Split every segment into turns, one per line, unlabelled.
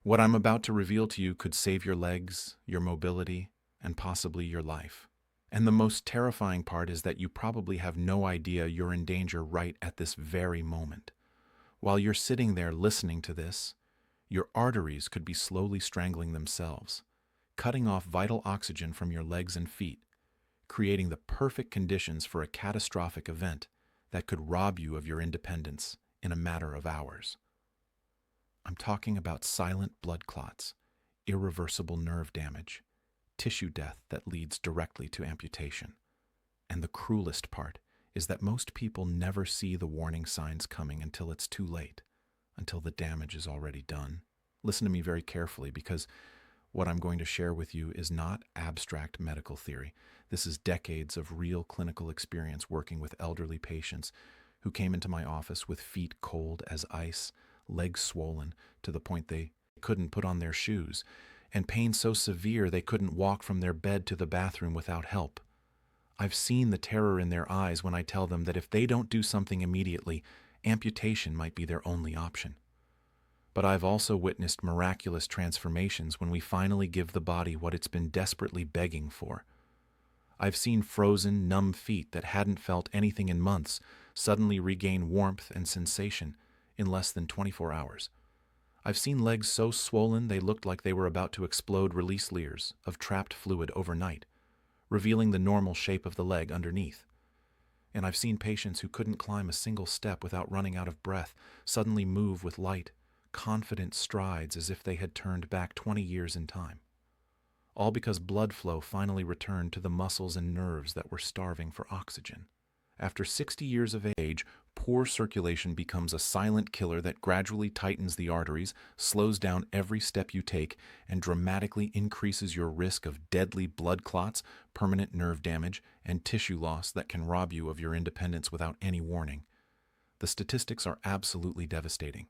What I'm about to reveal to you could save your legs, your mobility, and possibly your life. And the most terrifying part is that you probably have no idea you're in danger right at this very moment. While you're sitting there listening to this, your arteries could be slowly strangling themselves, cutting off vital oxygen from your legs and feet, creating the perfect conditions for a catastrophic event that could rob you of your independence in a matter of hours. I'm talking about silent blood clots, irreversible nerve damage, tissue death that leads directly to amputation. And the cruelest part is that most people never see the warning signs coming until it's too late, until the damage is already done. Listen to me very carefully, because what I'm going to share with you is not abstract medical theory. This is decades of real clinical experience working with elderly patients who came into my office with feet cold as ice, legs swollen to the point they couldn't put on their shoes, and pain so severe they couldn't walk from their bed to the bathroom without help. I've seen the terror in their eyes when I tell them that if they don't do something immediately, amputation might be their only option. But I've also witnessed miraculous transformations when we finally give the body what it's been desperately begging for. I've seen frozen, numb feet that hadn't felt anything in months suddenly regain warmth and sensation in less than 24 hours. I've seen legs so swollen they looked like they were about to explode release layers of trapped fluid overnight, revealing the normal shape of the leg underneath. And I've seen patients who couldn't climb a single step without running out of breath suddenly move with light, confident strides as if they had turned back 20 years in time. All because blood flow finally returned to the muscles and nerves that were starving for oxygen. After 60 years of age, poor circulation becomes a silent killer that gradually tightens the arteries, slows down every step you take, and dramatically increases your risk of deadly blood clots, permanent nerve damage, and tissue loss that can rob you of your independence without any warning. The statistics are absolutely devastating.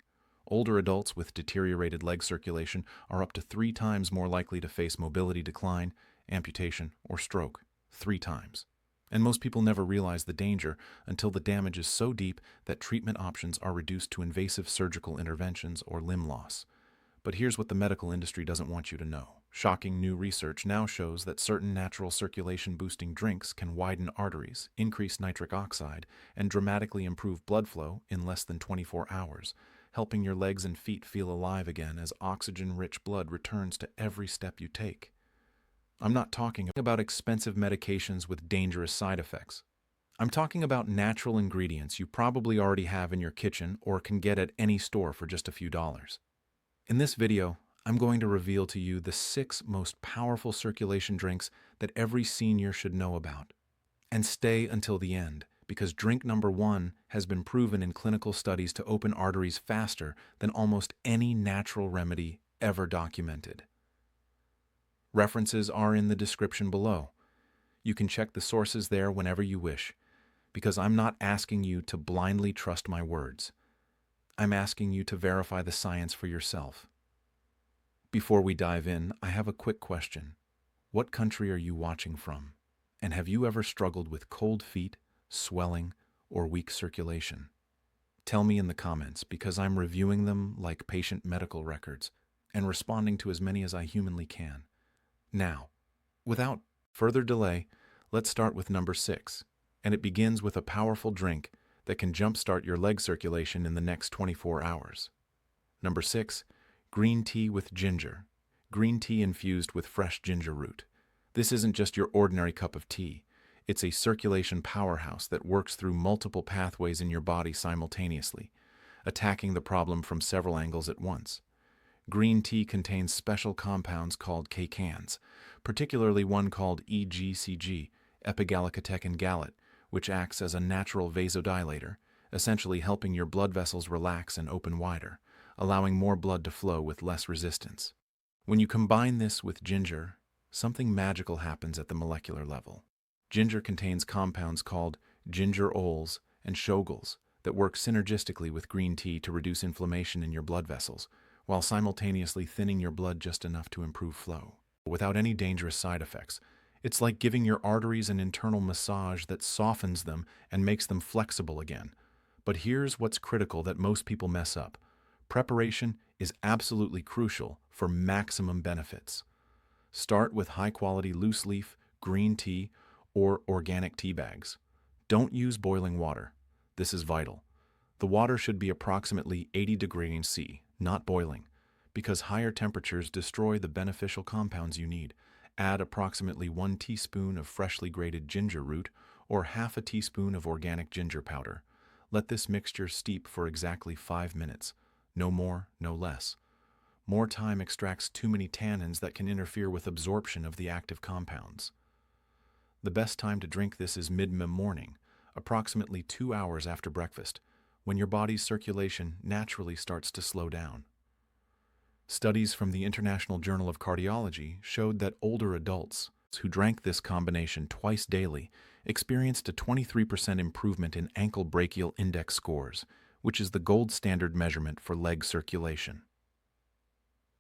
Older adults with deteriorated leg circulation are up to 3 times more likely to face mobility decline, amputation, or stroke. 3 times. And most people never realize the danger until the damage is so deep that treatment options are reduced to invasive surgical interventions or limb loss. But here's what the medical industry doesn't want you to know. Shocking new research now shows that certain natural circulation-boosting drinks can widen arteries, increase nitric oxide, and dramatically improve blood flow in less than 24 hours, helping your legs and feet feel alive again as oxygen-rich blood returns to every step you take. I'm not talking about expensive medications with dangerous side effects. I'm talking about natural ingredients you probably already have in your kitchen or can get at any store for just a few dollars. In this video, I'm going to reveal to you the 6 most powerful circulation drinks that every senior should know about. And stay until the end, because drink number 1 has been proven in clinical studies to open arteries faster than almost any natural remedy ever documented. References are in the description below. You can check the sources there whenever you wish, because I'm not asking you to blindly trust my words. I'm asking you to verify the science for yourself. Before we dive in, I have a quick question. What country are you watching from? And have you ever struggled with cold feet, swelling, or weak circulation? Tell me in the comments, because I'm reviewing them like patient medical records and responding to as many as I humanly can. Now, without further delay, let's start with number 6, and it begins with a powerful drink that can jumpstart your leg circulation in the next 24 hours. Number 6, green tea with ginger. Green tea infused with fresh ginger root. This isn't just your ordinary cup of tea. It's a circulation powerhouse that works through multiple pathways in your body simultaneously, attacking the problem from several angles at once. Green tea contains special compounds called kcans, particularly one called EGCG, epigallocatechin gallate, which acts as a natural vasodilator, essentially helping your blood vessels relax and open wider, allowing more blood to flow with less resistance. When you combine this with ginger, something magical happens at the molecular level. Ginger contains compounds called gingerols and shoguls that work synergistically with green tea to reduce inflammation in your blood vessels, while simultaneously thinning your blood just enough to improve flow, without any dangerous side effects. It's like giving your arteries an internal massage that softens them and makes them flexible again. But here's what's critical that most people mess up. Preparation is absolutely crucial for maximum benefits. Start with high-quality loose-leaf, green tea, or organic tea bags. Don't use boiling water. This is vital. The water should be approximately 80 degrees C, not boiling, because higher temperatures destroy the beneficial compounds you need. Add approximately 1 teaspoon of freshly grated ginger root or half a teaspoon of organic ginger powder. Let this mixture steep for exactly 5 minutes. No more, no less. More time extracts too many tannins that can interfere with absorption of the active compounds. The best time to drink this is mid-morning, approximately 2 hours after breakfast, when your body's circulation naturally starts to slow down. Studies from the International Journal of Cardiology showed that older adults who drank this combination twice daily experienced a 23% improvement in ankle brachial index scores, which is the gold standard measurement for leg circulation.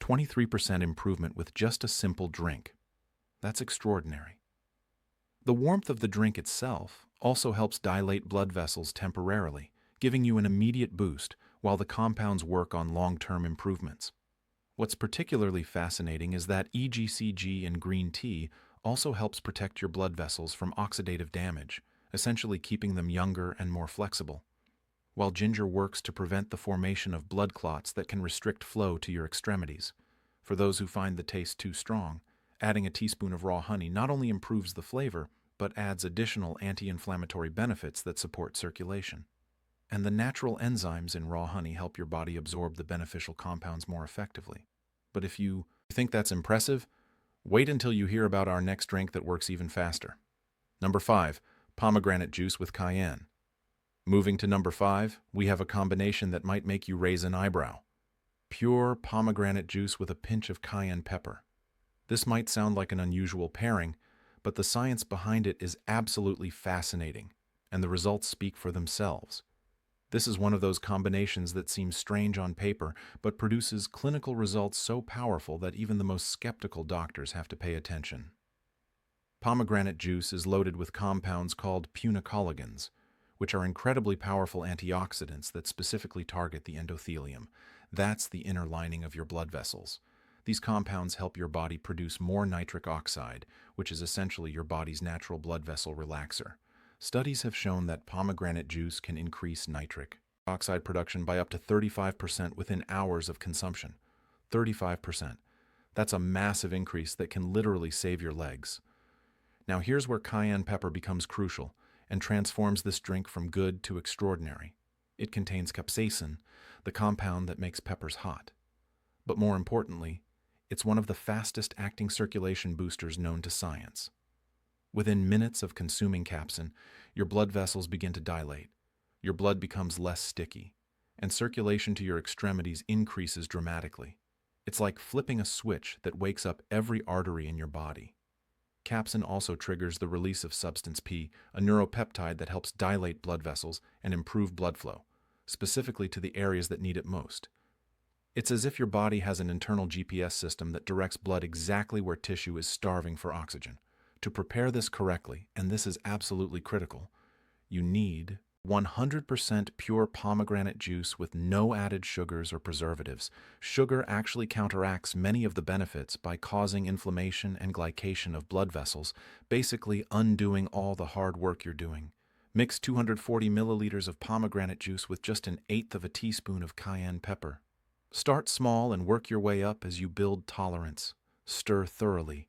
23% improvement with just a simple drink. That's extraordinary. The warmth of the drink itself also helps dilate blood vessels temporarily, giving you an immediate boost while the compounds work on long-term improvements. What's particularly fascinating is that EGCG in green tea also helps protect your blood vessels from oxidative damage, essentially keeping them younger and more flexible, while ginger works to prevent the formation of blood clots that can restrict flow to your extremities. For those who find the taste too strong, adding a teaspoon of raw honey not only improves the flavor, but adds additional anti-inflammatory benefits that support circulation. And the natural enzymes in raw honey help your body absorb the beneficial compounds more effectively. But if you think that's impressive, wait until you hear about our next drink that works even faster. Number 5, pomegranate juice with cayenne. Moving to number 5, we have a combination that might make you raise an eyebrow. Pure pomegranate juice with a pinch of cayenne pepper. This might sound like an unusual pairing, but the science behind it is absolutely fascinating, and the results speak for themselves. This is one of those combinations that seems strange on paper, but produces clinical results so powerful that even the most skeptical doctors have to pay attention. Pomegranate juice is loaded with compounds called punicologens, which are incredibly powerful antioxidants that specifically target the endothelium. That's the inner lining of your blood vessels. These compounds help your body produce more nitric oxide, which is essentially your body's natural blood vessel relaxer. Studies have shown that pomegranate juice can increase nitric oxide production by up to 35% within hours of consumption. 35%. That's a massive increase that can literally save your legs. Now here's where cayenne pepper becomes crucial and transforms this drink from good to extraordinary. It contains capsaicin, the compound that makes peppers hot. But more importantly, it's one of the fastest-acting circulation boosters known to science. Within minutes of consuming capsaicin, your blood vessels begin to dilate, your blood becomes less sticky, and circulation to your extremities increases dramatically. It's like flipping a switch that wakes up every artery in your body. Capsaicin also triggers the release of substance P, a neuropeptide that helps dilate blood vessels and improve blood flow, specifically to the areas that need it most. It's as if your body has an internal GPS system that directs blood exactly where tissue is starving for oxygen. To prepare this correctly, and this is absolutely critical, you need 100% pure pomegranate juice with no added sugars or preservatives. Sugar actually counteracts many of the benefits by causing inflammation and glycation of blood vessels, basically undoing all the hard work you're doing. Mix 240 milliliters of pomegranate juice with just 1/8 of a teaspoon of cayenne pepper. Start small and work your way up as you build tolerance. Stir thoroughly.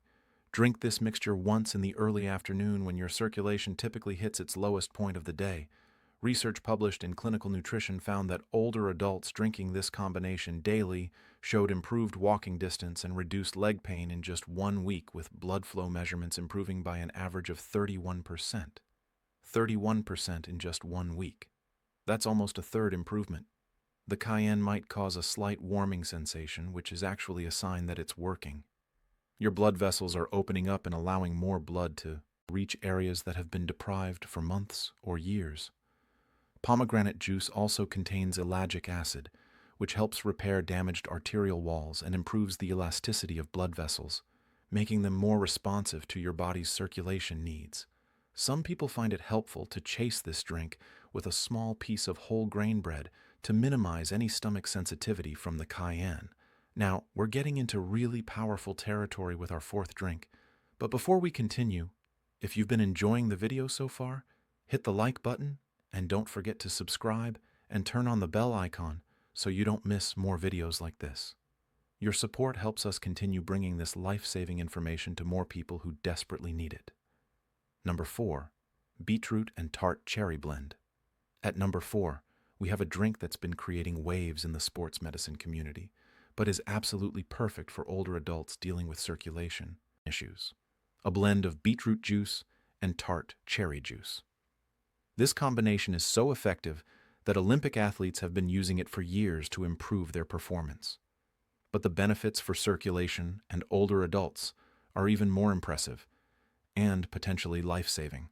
Drink this mixture once in the early afternoon when your circulation typically hits its lowest point of the day. Research published in Clinical Nutrition found that older adults drinking this combination daily showed improved walking distance and reduced leg pain in just 1 week, with blood flow measurements improving by an average of 31%. 31% in just 1 week. That's almost a third improvement. The cayenne might cause a slight warming sensation, which is actually a sign that it's working. Your blood vessels are opening up and allowing more blood to reach areas that have been deprived for months or years. Pomegranate juice also contains ellagic acid, which helps repair damaged arterial walls and improves the elasticity of blood vessels, making them more responsive to your body's circulation needs. Some people find it helpful to chase this drink with a small piece of whole grain bread to minimize any stomach sensitivity from the cayenne. Now, we're getting into really powerful territory with our fourth drink, but before we continue, if you've been enjoying the video so far, hit the like button and don't forget to subscribe and turn on the bell icon so you don't miss more videos like this. Your support helps us continue bringing this life-saving information to more people who desperately need it. Number 4, beetroot and tart cherry blend. At number 4, we have a drink that's been creating waves in the sports medicine community, but is absolutely perfect for older adults dealing with circulation issues. A blend of beetroot juice and tart cherry juice. This combination is so effective that Olympic athletes have been using it for years to improve their performance. But the benefits for circulation and older adults are even more impressive and potentially life-saving.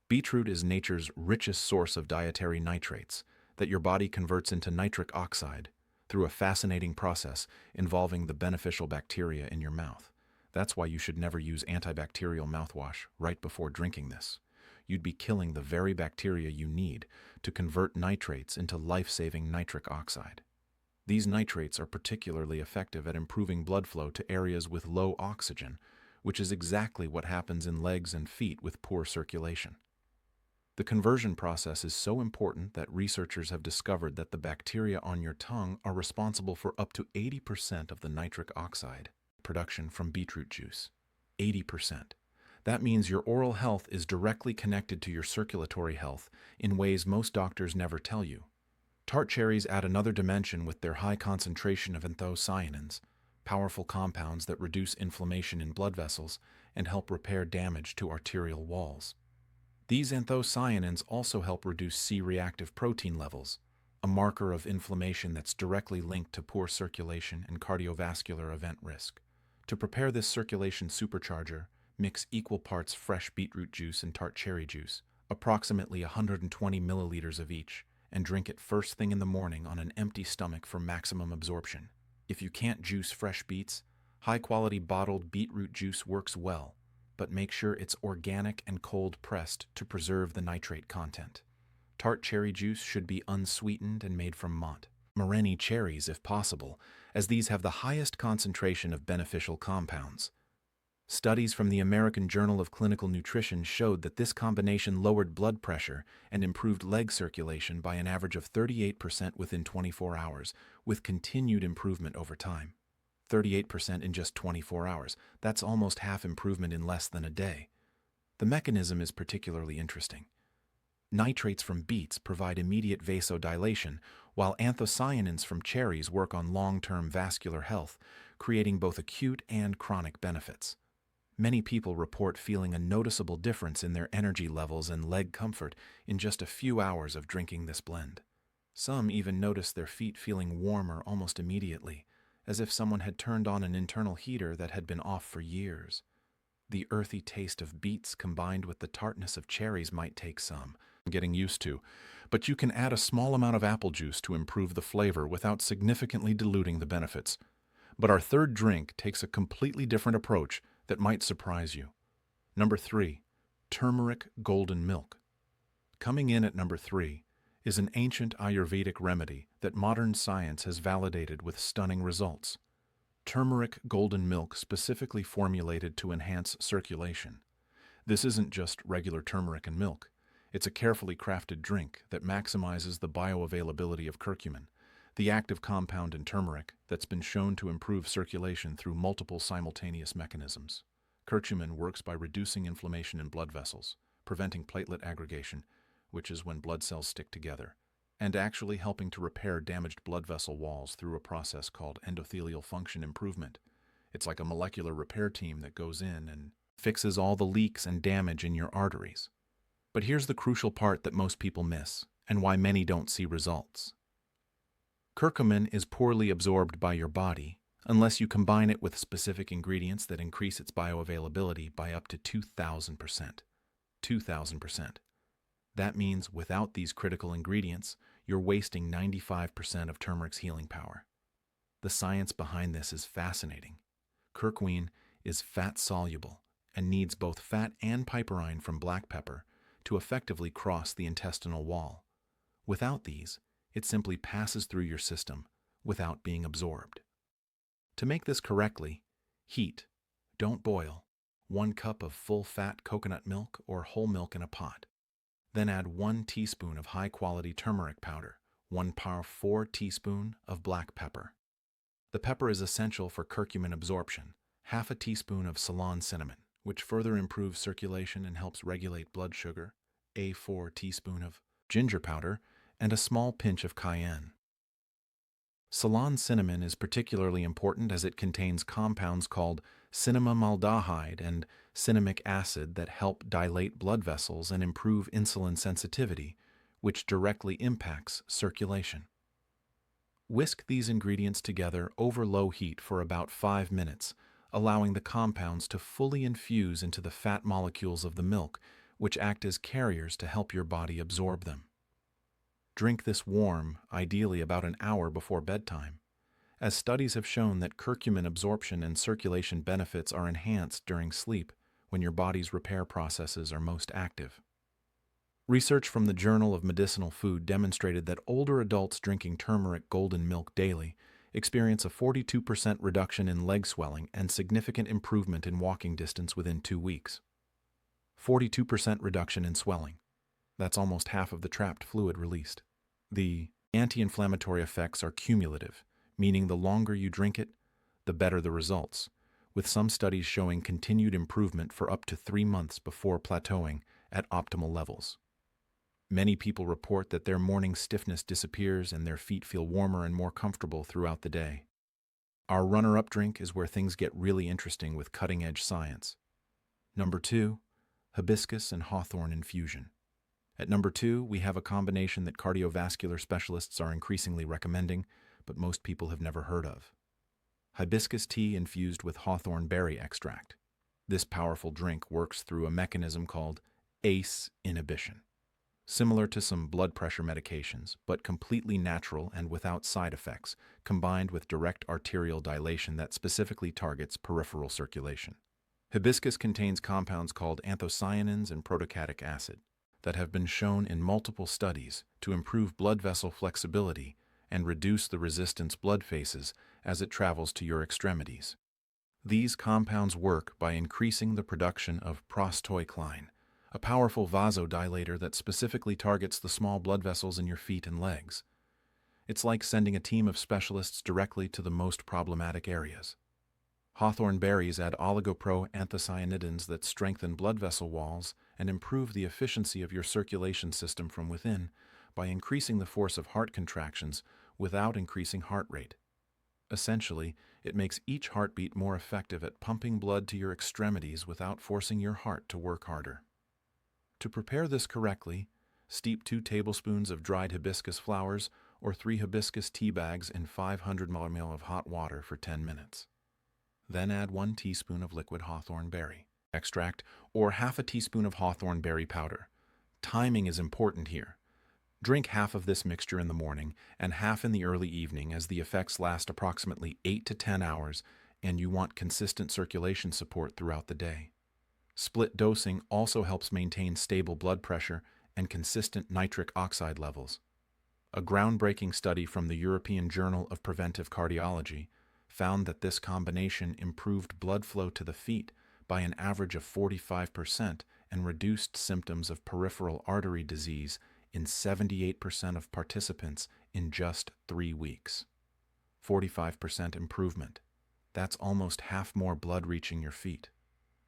Beetroot is nature's richest source of dietary nitrates that your body converts into nitric oxide through a fascinating process involving the beneficial bacteria in your mouth. That's why you should never use antibacterial mouthwash right before drinking this. You'd be killing the very bacteria you need to convert nitrates into life-saving nitric oxide. These nitrates are particularly effective at improving blood flow to areas with low oxygen, which is exactly what happens in legs and feet with poor circulation. The conversion process is so important that researchers have discovered that the bacteria on your tongue are responsible for up to 80% of the nitric oxide production from beetroot juice. 80%. That means your oral health is directly connected to your circulatory health in ways most doctors never tell you. Tart cherries add another dimension with their high concentration of anthocyanins, powerful compounds that reduce inflammation in blood vessels and help repair damage to arterial walls. These anthocyanins also help reduce C-reactive protein levels, a marker of inflammation that's directly linked to poor circulation and cardiovascular event risk. To prepare this circulation supercharger, mix equal parts fresh beetroot juice and tart cherry juice, approximately 120 milliliters of each, and drink it first thing in the morning on an empty stomach for maximum absorption. If you can't juice fresh beets, high-quality bottled beetroot juice works well, but make sure it's organic and cold-pressed to preserve the nitrate content. Tart cherry juice should be unsweetened and made from Montmorency cherries if possible, as these have the highest concentration of beneficial compounds. Studies from the American Journal of Clinical Nutrition showed that this combination lowered blood pressure and improved leg circulation by an average of 38% within 24 hours, with continued improvement over time. 38% in just 24 hours. That's almost half improvement in less than a day. The mechanism is particularly interesting. Nitrates from beets provide immediate vasodilation, while anthocyanins from cherries work on long-term vascular health, creating both acute and chronic benefits. Many people report feeling a noticeable difference in their energy levels and leg comfort in just a few hours of drinking this blend. Some even notice their feet feeling warmer almost immediately, as if someone had turned on an internal heater that had been off for years. The earthy taste of beets combined with the tartness of cherries might take some getting used to, but you can add a small amount of apple juice to improve the flavor without significantly diluting the benefits. But our third drink takes a completely different approach that might surprise you. Number 3, turmeric golden milk. Coming in at number 3 is an ancient Ayurvedic remedy that modern science has validated with stunning results. Turmeric golden milk specifically formulated to enhance circulation. This isn't just regular turmeric and milk. It's a carefully crafted drink that maximizes the bioavailability of curcumin, the active compound in turmeric that's been shown to improve circulation through multiple simultaneous mechanisms. Curcumin works by reducing inflammation in blood vessels, preventing platelet aggregation, which is when blood cells stick together, and actually helping to repair damaged blood vessel walls through a process called endothelial function improvement. It's like a molecular repair team that goes in and fixes all the leaks and damage in your arteries. But here's the crucial part that most people miss, and why many don't see results. Curcumin is poorly absorbed by your body unless you combine it with specific ingredients that increase its bioavailability by up to 2,000%. 2,000%. That means without these critical ingredients, you're wasting 95% of turmeric's healing power. The science behind this is fascinating. Curcumin is fat-soluble and needs both fat and piperine from black pepper to effectively cross the intestinal wall. Without these, it simply passes through your system without being absorbed. To make this correctly, heat, don't boil, 1 cup of full-fat coconut milk or whole milk in a pot. Then add 1 teaspoon of high-quality turmeric powder, 1 teaspoon of black pepper. The pepper is essential for curcumin absorption, half a teaspoon of Ceylon cinnamon, which further improves circulation and helps regulate blood sugar, 4 teaspoon of ginger powder, and a small pinch of cayenne. Ceylon cinnamon is particularly important as it contains compounds called cinnamaldehyde and cinnamic acid that help dilate blood vessels and improve insulin sensitivity, which directly impacts circulation. Whisk these ingredients together over low heat for about 5 minutes, allowing the compounds to fully infuse into the fat molecules of the milk, which act as carriers to help your body absorb them. Drink this warm, ideally about an hour before bedtime, as studies have shown that curcumin absorption and circulation benefits are enhanced during sleep when your body's repair processes are most active. Research from the Journal of Medicinal Food demonstrated that older adults drinking turmeric golden milk daily experience a 42% reduction in leg swelling and significant improvement in walking distance within 2 weeks. 42% reduction in swelling. That's almost half of the trapped fluid released. The anti-inflammatory effects are cumulative, meaning the longer you drink it, the better the results, with some studies showing continued improvement for up to 3 months before plateauing at optimal levels. Many people report that their morning stiffness disappears and their feet feel warmer and more comfortable throughout the day. Our runner-up drink is where things get really interesting with cutting-edge science. Number 2, hibiscus and hawthorn infusion. At number 2, we have a combination that cardiovascular specialists are increasingly recommending, but most people have never heard of. Hibiscus tea infused with hawthorn berry extract. This powerful drink works through a mechanism called ACE inhibition, similar to some blood pressure medications, but completely natural and without side effects, combined with direct arterial dilation that specifically targets peripheral circulation. Hibiscus contains compounds called anthocyanins and protocatic acid that have been shown in multiple studies to improve blood vessel flexibility and reduce the resistance blood faces as it travels to your extremities. These compounds work by increasing the production of prostoycline, a powerful vasodilator that specifically targets the small blood vessels in your feet and legs. It's like sending a team of specialists directly to the most problematic areas. Hawthorn berries add oligoproanthocyanidins that strengthen blood vessel walls and improve the efficiency of your circulation system from within by increasing the force of heart contractions without increasing heart rate. Essentially, it makes each heartbeat more effective at pumping blood to your extremities without forcing your heart to work harder. To prepare this correctly, steep 2 tablespoons of dried hibiscus flowers or 3 hibiscus tea bags in 500 ml of hot water for 10 minutes. Then add 1 teaspoon of liquid hawthorn berry extract or half a teaspoon of hawthorn berry powder. Timing is important here. Drink half of this mixture in the morning and half in the early evening, as the effects last approximately 8 to 10 hours and you want consistent circulation support throughout the day. Split dosing also helps maintain stable blood pressure and consistent nitric oxide levels. A groundbreaking study from the European Journal of Preventive Cardiology found that this combination improved blood flow to the feet by an average of 45% and reduced symptoms of peripheral artery disease in 78% of participants in just 3 weeks. 45% improvement. That's almost half more blood reaching your feet.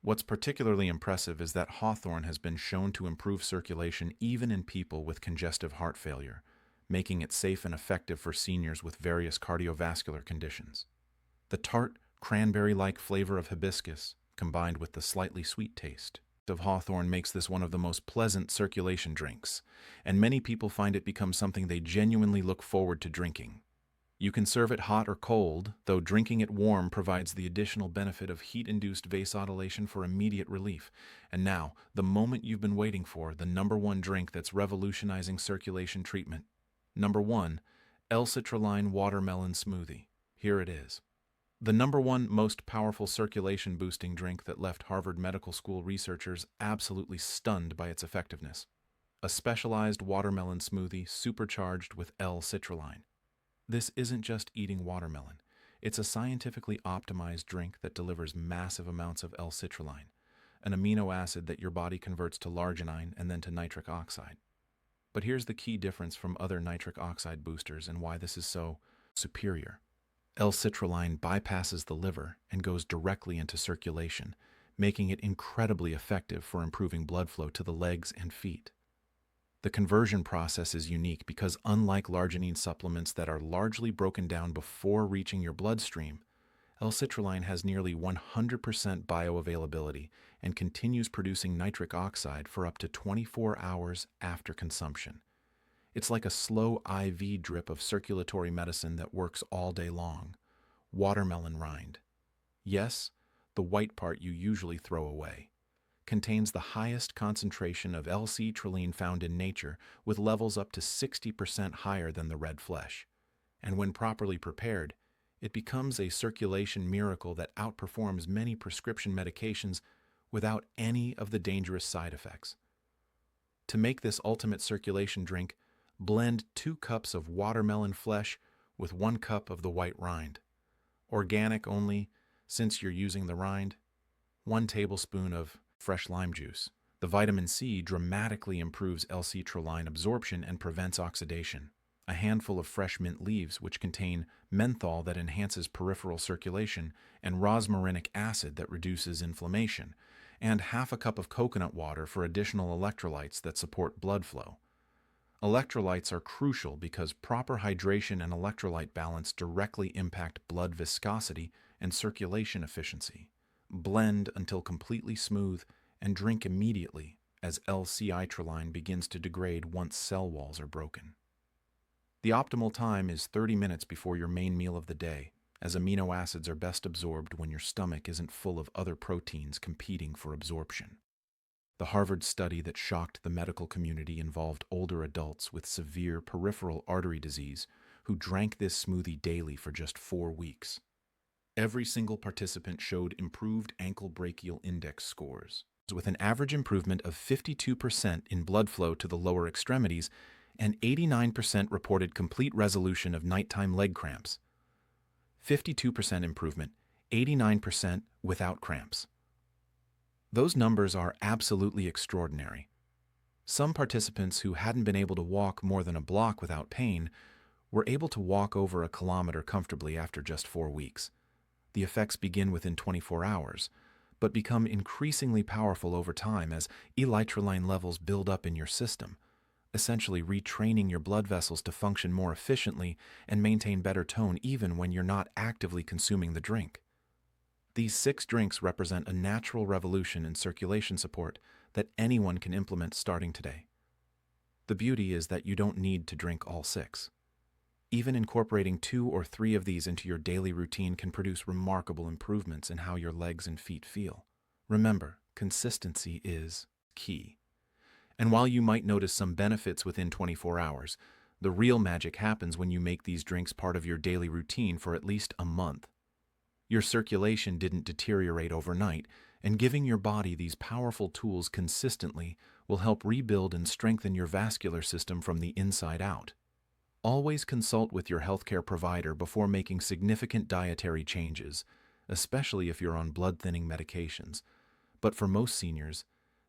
What's particularly impressive is that hawthorn has been shown to improve circulation even in people with congestive heart failure, making it safe and effective for seniors with various cardiovascular conditions. The tart, cranberry-like flavor of hibiscus, combined with the slightly sweet taste of hawthorn, makes this one of the most pleasant circulation drinks, and many people find it becomes something they genuinely look forward to drinking. You can serve it hot or cold, though drinking it warm provides the additional benefit of heat-induced vasodilation for immediate relief. And now, the moment you've been waiting for, the number 1 drink that's revolutionizing circulation treatment. Number 1, L-citrulline watermelon smoothie. Here it is. The number 1 most powerful circulation-boosting drink that left Harvard Medical School researchers absolutely stunned by its effectiveness. A specialized watermelon smoothie supercharged with L-citrulline. This isn't just eating watermelon. It's a scientifically optimized drink that delivers massive amounts of L-citrulline, an amino acid that your body converts to l'arginine and then to nitric oxide. But here's the key difference from other nitric oxide boosters and why this is so superior. L-citrulline bypasses the liver and goes directly into circulation, making it incredibly effective for improving blood flow to the legs and feet. The conversion process is unique because unlike l'arginine supplements that are largely broken down before reaching your bloodstream, L-citrulline has nearly 100% bioavailability and continues producing nitric oxide for up to 24 hours after consumption. It's like a slow IV drip of circulatory medicine that works all day long. Watermelon rind. Yes, the white part you usually throw away. Contains the highest concentration of L-citrulline found in nature, with levels up to 60% higher than the red flesh. And when properly prepared, it becomes a circulation miracle that outperforms many prescription medications without any of the dangerous side effects. To make this ultimate circulation drink, blend 2 cups of watermelon flesh with 1 cup of the white rind. Organic only, since you're using the rind. 1 tablespoon of fresh lime juice. The vitamin C dramatically improves L-citrulline absorption and prevents oxidation. A handful of fresh mint leaves, which contain menthol that enhances peripheral circulation and rosmarinic acid that reduces inflammation, and half a cup of coconut water for additional electrolytes that support blood flow. Electrolytes are crucial because proper hydration and electrolyte balance directly impact blood viscosity and circulation efficiency. Blend until completely smooth and drink immediately as L-citrulline begins to degrade once cell walls are broken. The optimal time is 30 minutes before your main meal of the day, as amino acids are best absorbed when your stomach isn't full of other proteins competing for absorption. The Harvard study that shocked the medical community involved older adults with severe peripheral artery disease who drank this smoothie daily for just 4 weeks. Every single participant showed improved ankle brachial index scores, with an average improvement of 52% in blood flow to the lower extremities and 89% reported complete resolution of nighttime leg cramps. 52% improvement, 89% without cramps. Those numbers are absolutely extraordinary. Some participants who hadn't been able to walk more than a block without pain were able to walk over a kilometer comfortably after just 4 weeks. The effects begin within 24 hours, but become increasingly powerful over time as elytrolyte levels build up in your system, essentially retraining your blood vessels to function more efficiently and maintain better tone even when you're not actively consuming the drink. These 6 drinks represent a natural revolution in circulation support that anyone can implement starting today. The beauty is that you don't need to drink all 6. Even incorporating 2 or 3 of these into your daily routine can produce remarkable improvements in how your legs and feet feel. Remember, consistency is key. And while you might notice some benefits within 24 hours, the real magic happens when you make these drinks part of your daily routine for at least a month. Your circulation didn't deteriorate overnight, and giving your body these powerful tools consistently will help rebuild and strengthen your vascular system from the inside out. Always consult with your healthcare provider before making significant dietary changes, especially if you're on blood-thinning medications. But for most seniors,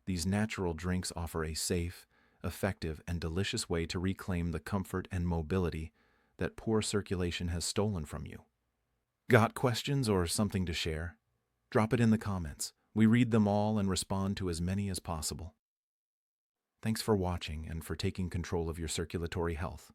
these natural drinks offer a safe, effective, and delicious way to reclaim the comfort and mobility that poor circulation has stolen from you. Got questions or something to share? Drop it in the comments. We read them all and respond to as many as possible. Thanks for watching and for taking control of your circulatory health.